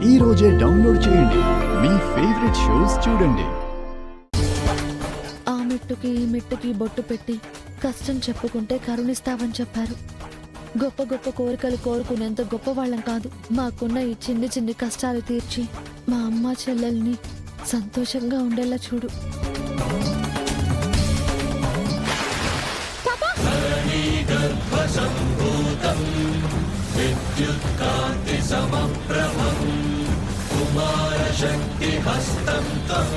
ఈ రోజే డౌన్లోడ్ చేయండి. మీ ఫేవరెట్ షోస్ చూడండి. ఆ మెట్టుకి ఈ మెట్టుకి బొట్టు పెట్టి కష్టం చెప్పుకుంటే కరుణిస్తావని చెప్పారు. గొప్ప గొప్ప కోరికలు కోరుకునేంత గొప్పవాళ్ళం కాదు. మాకున్న ఈ చిన్ని చిన్ని కష్టాలు తీర్చి మా అమ్మ చెల్లెల్ని సంతోషంగా ఉండేలా చూడు. విద్యుత్కాంతి సమప్రభం కుమార శక్తి హస్తం తం